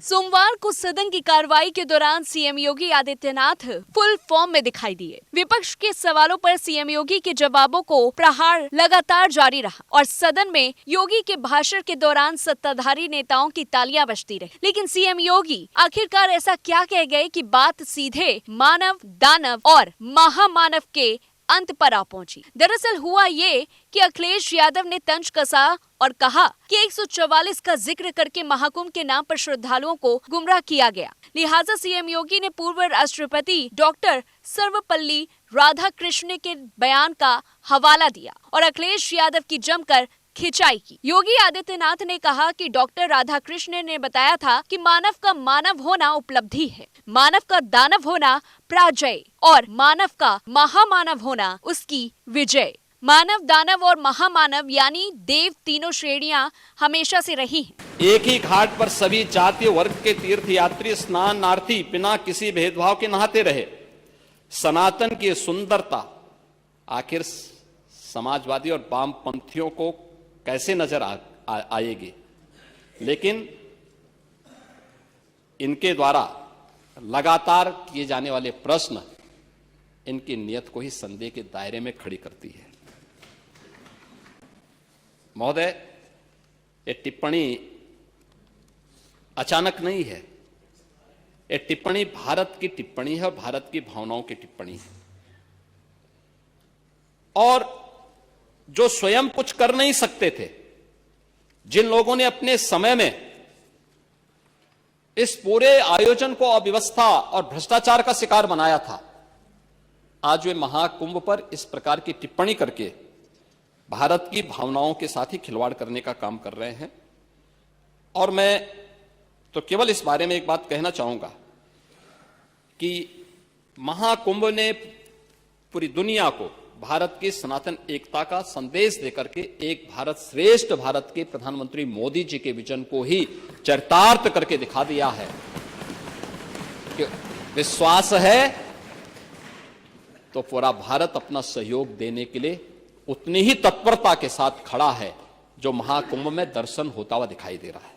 सोमवार को सदन की कार्रवाई के दौरान CM Yogi Adityanath full form में दिखाई दिए। विपक्ष के सवालों पर सीएम योगी के जवाबों को प्रहार लगातार जारी रहा और सदन में योगी के भाषण के दौरान सत्ताधारी नेताओं की तालियां बजती रही। लेकिन सीएम योगी आखिरकार ऐसा क्या कह गए कि बात सीधे मानव, दानव और महामानव के अंत पर आ पहुंची। दरअसल हुआ ये कि अखिलेश यादव ने तंज कसा और कहा कि 144 का जिक्र करके महाकुंभ के नाम पर श्रद्धालुओं को गुमराह किया गया। लिहाजा सीएम योगी ने पूर्व राष्ट्रपति डॉक्टर सर्वपल्ली राधाकृष्णन के बयान का हवाला दिया और अखिलेश यादव की जमकर खिंचाई की। योगी आदित्यनाथ ने कहा कि डॉक्टर राधाकृष्णन ने बताया था कि मानव का मानव होना उपलब्धि है, मानव का दानव होना पराजय और मानव का महामानव होना उसकी विजय। मानव, दानव और महामानव यानी देव तीनों श्रेणियां हमेशा से रही हैं। एक ही घाट पर सभी जातीय वर्ग के तीर्थयात्री स्नानार्थी बिना किसी भेदभाव के नहाते रहे। सनातन की सुंदरता आखिर समाजवादी और वामपंथियों को कैसे नजर आएगी, लेकिन इनके द्वारा लगातार किए जाने वाले प्रश्न इनकी नियत को ही संदेह के दायरे में खड़ी करती है। महोदय, ये टिप्पणी अचानक नहीं है। ये टिप्पणी भारत की टिप्पणी है और भारत की भावनाओं की टिप्पणी है। और जो स्वयं कुछ कर नहीं सकते थे, जिन लोगों ने अपने समय में इस पूरे आयोजन को अव्यवस्था और भ्रष्टाचार का शिकार बनाया था, आज वे महाकुंभ पर इस प्रकार की टिप्पणी करके भारत की भावनाओं के साथ ही खिलवाड़ करने का काम कर रहे हैं। और मैं तो केवल इस बारे में एक बात कहना चाहूंगा कि महाकुंभ ने पूरी दुनिया को भारत की सनातन एकता का संदेश देकर के एक भारत श्रेष्ठ भारत के प्रधानमंत्री मोदी जी के विजन को ही चरितार्थ करके दिखा दिया है कि विश्वास है तो पूरा भारत अपना सहयोग देने के लिए उतनी ही तत्परता के साथ खड़ा है जो महाकुंभ में दर्शन होता हुआ दिखाई दे रहा है।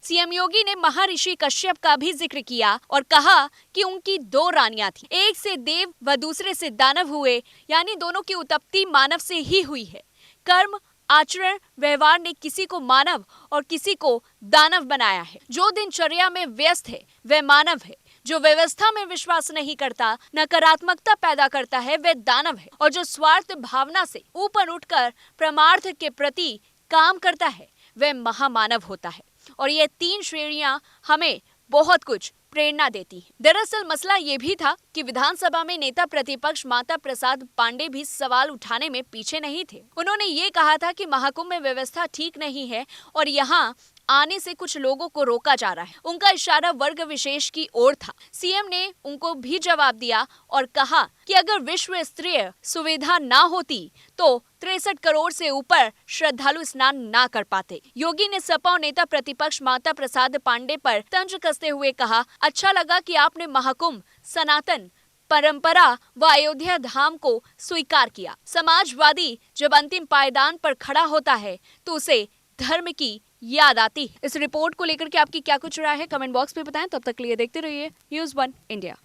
सीएम योगी ने महर्षि कश्यप का भी जिक्र किया और कहा कि उनकी दो रानियां थी, एक से देव व दूसरे से दानव हुए, यानी दोनों की उत्पत्ति मानव से ही हुई है। कर्म, आचरण, व्यवहार ने किसी को मानव और किसी को दानव बनाया है। जो दिनचर्या में व्यस्त है वह मानव है, जो व्यवस्था में विश्वास नहीं करता, नकारात्मकता पैदा करता है, वह दानव है, और जो स्वार्थ भावना से ऊपर उठकर परमार्थ के प्रति काम करता है वह महामानव होता है। और ये तीन श्रेणियां हमें बहुत कुछ प्रेरणा देती है। दरअसल मसला ये भी था कि विधानसभा में नेता प्रतिपक्ष माता प्रसाद पांडे भी सवाल उठाने में पीछे नहीं थे। उन्होंने ये कहा था कि महाकुंभ में व्यवस्था ठीक नहीं है और यहाँ आने से कुछ लोगों को रोका जा रहा है। उनका इशारा वर्ग विशेष की ओर था। सीएम ने उनको भी जवाब दिया और कहा कि अगर विश्व स्तरीय सुविधा ना होती तो 63 करोड़ से ऊपर श्रद्धालु स्नान ना कर पाते। योगी ने सपा और नेता प्रतिपक्ष माता प्रसाद पांडे पर तंज कसते हुए कहा, अच्छा लगा कि आपने महाकुंभ, सनातन परंपरा व अयोध्या धाम को स्वीकार किया। समाजवादी जब अंतिम पायदान पर खड़ा होता है तो उसे धर्म की याद आती है। इस रिपोर्ट को लेकर के आपकी क्या कुछ राय है, कमेंट बॉक्स में बताएं। तब तक के लिए देखते रहिए News1 इंडिया।